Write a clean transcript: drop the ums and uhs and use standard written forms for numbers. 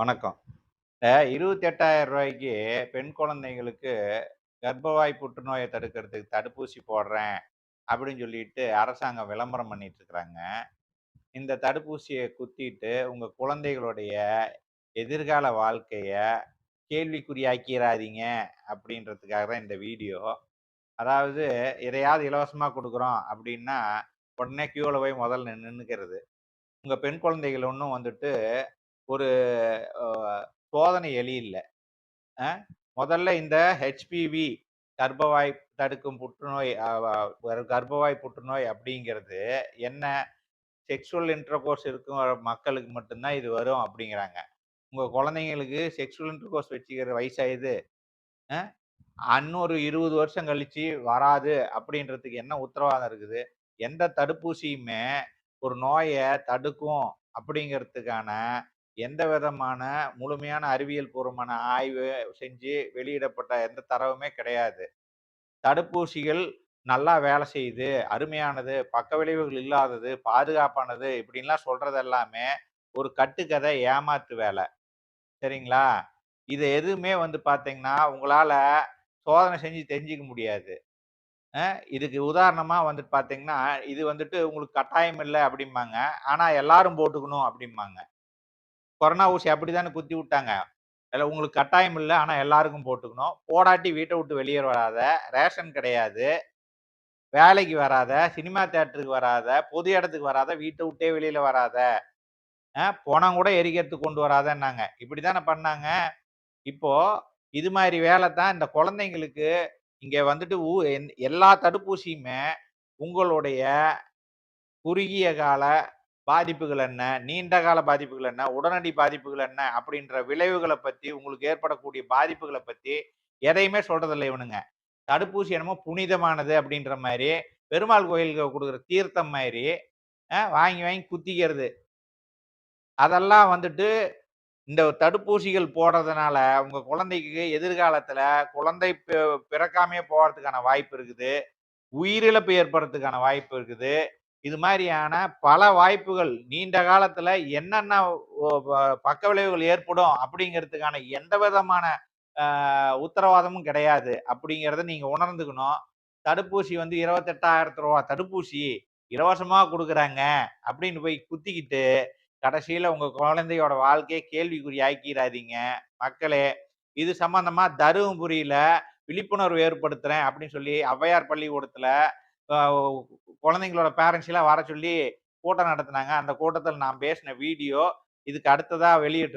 வணக்கம். 28,000 பெண் குழந்தைங்களுக்கு கர்ப்பவாய் புற்றுநோய தடுக்கிறதுக்கு தடுப்பூசி போடுறேன் அப்படின்னு சொல்லிட்டு அரசாங்கம் விளம்பரம் பண்ணிட்டு இருக்கிறாங்க. இந்த தடுப்பூசிய குத்திட்டு உங்க குழந்தைகளுடைய எதிர்கால வாழ்க்கைய கேள்விக்குறியாக்கிறாதீங்க அப்படின்றதுக்காக தான் இந்த வீடியோ. அதாவது எதையாவது இலவசமா குடுக்குறோம் அப்படின்னா, உடனே கியூல போய் முதல்ல நின்னுக்கிறது. உங்க பெண் குழந்தைகள் ஒண்ணும் வந்துட்டு ஒரு அ சோதனை எலி இல்ல. அ முதல்ல இந்த ஹெச்பிவி கர்ப்பவாய் தடுக்கும் புற்றுநோய் கர்ப்பவாய் புற்றுநோய் அப்படிங்கிறது என்ன செக்சுவல் இன்டர்கோர்ஸ் இருக்கும் மக்களுக்கு மட்டும் தான் இது வரும் அப்படிங்கிறாங்க. உங்க குழந்தைங்களுக்கு செக்சுவல் இன்டர்கோர்ஸ் வச்சுக்கிற வயசா இது? அ இன்னொரு 20 வருஷம் கழிச்சு வராது அப்படின்றதுக்கு என்ன உத்தரவாதம் இருக்குது? எந்த தடுப்பூசியுமே ஒரு நோய தடுக்கும் அப்படிங்கிறதுக்கான எந்த விதமான முழுமையான அறிவியல் பூர்வமான ஆய்வு செஞ்சு வெளியிடப்பட்ட எந்த தரவுமே கிடையாது. தடுப்பூசிகள் நல்லா வேலை செய்யுது, அருமையானது, பக்க விளைவுகள் இல்லாதது, பாதுகாப்பானது இப்படின்லாம் சொல்றது எல்லாமே ஒரு கட்டுக்கதை, ஏமாத்து வேலை. சரிங்களா? இது எதுவுமே வந்து பார்த்தீங்கன்னா, உங்களால சோதனை செஞ்சு தெரிஞ்சுக்க முடியாது. அ இதுக்கு உதாரணமா வந்துட்டு பார்த்தீங்கன்னா, இது வந்துட்டு உங்களுக்கு கட்டாயம் இல்ல அப்படிம்பாங்க. ஆனா எல்லாரும் போட்டுக்கணும் அப்படிம்பாங்க. கொரோனா ஊசி அப்படித்தானே குத்தி விட்டாங்க. அதுல உங்களுக்கு கட்டாயம் இல்ல. ஆனா எல்லாருக்கும் போட்டுக்கணும். போடாட்டி வீட்ட விட்டு வெளிய வராத, ரேஷன் கிடையாது, வேலைக்கு வராத, சினிமா தியேட்டருக்கு வராத, பொது இடத்துக்கு வராத, வீட்ட விட்டே வெளியில வராத, பொணம் கூட எரிக்கிறதுக்கு கொண்டு வராதன்னாங்க. இப்படித்தானே பண்ணாங்க. இப்போ இது மாரி வேல தான் இந்த குழந்தைங்களுக்கு இங்க வந்துட்டு எல்லா தடுப்பூசியுமே உங்களுடைய குறுகிய கால பாதிப்புகள் என்ன? நீண்ட கால பாதிப்புகள் என்ன? உடனடி பாதிப்புகள் என்ன? அப்படின்ற விளைவுகள பத்தி, உங்களுக்கு ஏற்படக்கூடிய பாதிப்புகள பத்தி எதையுமே சொல்றதில்ல இவனுங்க. தடுப்பூசி என்னமோ புனிதமானது அப்படின்ற மாரி, பெருமாள் கோயிலுக்கு குடுக்குற தீர்த்தம் மாரி, வாங்கி வாங்கி குத்திக்கிறது. அதெல்லாம் வந்துட்டு இந்த தடுப்பூசிகள் போடுறதுனால, உங்க குழந்தைக்கு எதிர்காலத்துல குழந்தை பிறக்காமயே போறதுக்கான வாய்ப்பு இருக்குது. உயிரிழப்பு ஏற்படுறதுக்கான வாய்ப்பு இருக்குது. இது மாரியான பல வாய்ப்புகள் நீண்ட காலத்துல என்னென்ன பக்க விளைவுகள் ஏற்படும் அப்படிங்கிறதுக்கான எந்த விதமான அ உத்தரவாதமும் கிடையாது. அப்படிங்கிறத நீங்க உணர்ந்துக்கணும். தடுப்பூசி வந்து ரூ. 28,000 தடுப்பூசி இலவசமா குடுக்குறாங்க அப்படின்னு போய் குத்திக்கிட்டு, கடைசியில உங்க குழந்தையோட வாழ்க்கைய கேள்விக்குறி ஆக்கிறாதீங்க. மக்களே, இது சம்பந்தமா தருமபுரியில விழிப்புணர்வு ஏற்படுத்துறேன் அப்படின்னு சொல்லி ஔவையார் பள்ளிக்கூடத்துல அ குழந்தைங்களோட பேரண்ட்ஸ் எல்லாம் வர சொல்லி கூட்டம் நடத்துனாங்க. அந்த கூட்டத்துல நான் பேசின வீடியோ இதுக்கு அடுத்ததா வெளியிடுறோம்.